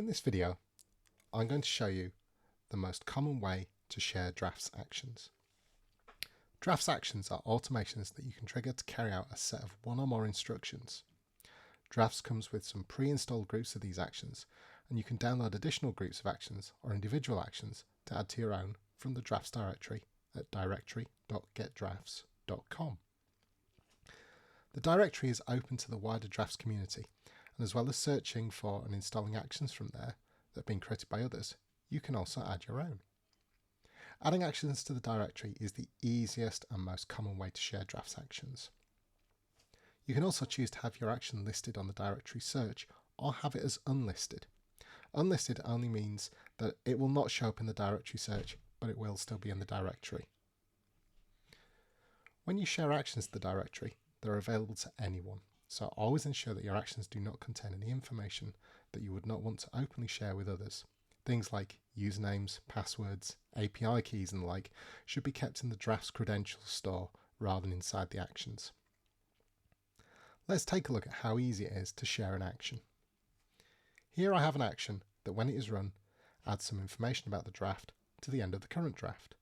this video, I'm going to show you the most common way to share drafts actions. Drafts actions are automations that you can trigger to carry out a set of one or more instructions. Drafts comes with some pre-installed groups of these actions, and you can download additional groups of actions or individual actions to add to your own from the drafts directory at directory.getdrafts.com. The directory is open to the wider drafts community, and as well as searching for and installing actions from there that have been created by others, you can also add your own. Adding actions to the directory is the easiest and most common way to share drafts actions. You can also choose to have your action listed on the directory search or have it as unlisted. Unlisted only means that it will not show up in the directory search, but it will still be in the directory. When you share actions to the directory, they're available to anyone, so always ensure that your actions do not contain any information that you would not want to openly share with others. Things like usernames, passwords, API keys and the like should be kept in the drafts credentials store rather than inside the actions. Let's take a look at how easy it is to share an action. Here I have an action that when it is run adds some information about the draft to the end of the current draft.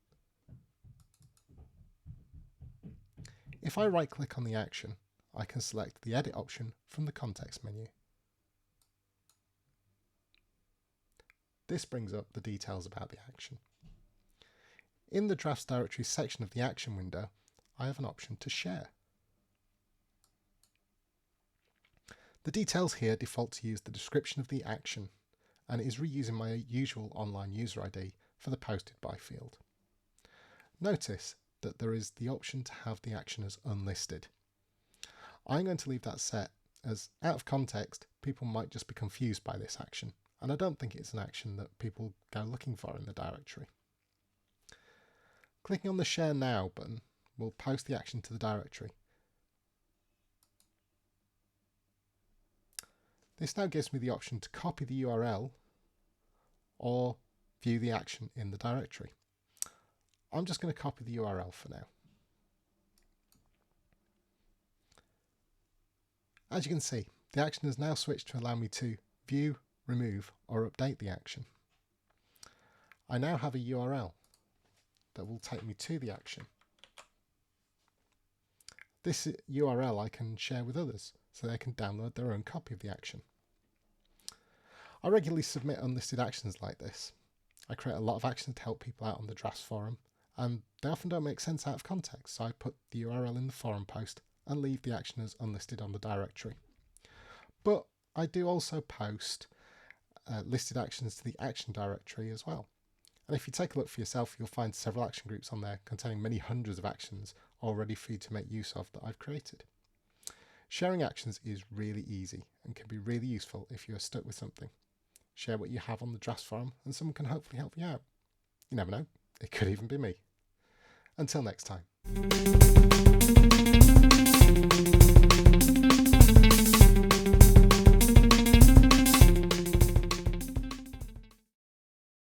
If I right click on the action, I can select the edit option from the context menu. This brings up the details about the action. In the drafts directory section of the action window, I have an option to share. The details here default to use the description of the action, and it is reusing my usual online user ID for the posted by field. Notice that there is the option to have the action as unlisted. I'm going to leave that set as, out of context, people might just be confused by this action, and I don't think it's an action that people go looking for in the directory. Clicking on the Share Now button will post the action to the directory. This now gives me the option to copy the URL or view the action in the directory. I'm just going to copy the URL for now. As you can see, the action has now switched to allow me to view, remove or update the action. I now have a URL that will take me to the action. This URL I can share with others so they can download their own copy of the action. I regularly submit unlisted actions like this. I create a lot of actions to help people out on the drafts forum, and they often don't make sense out of context, so I put the URL in the forum post and leave the action as unlisted on the directory. But I do also post listed actions to the action directory as well. And if you take a look for yourself, you'll find several action groups on there containing many hundreds of actions already for you to make use of that I've created. Sharing actions is really easy and can be really useful if you are stuck with something. Share what you have on the drafts forum and someone can hopefully help you out. You never know, it could even be me. Until next time.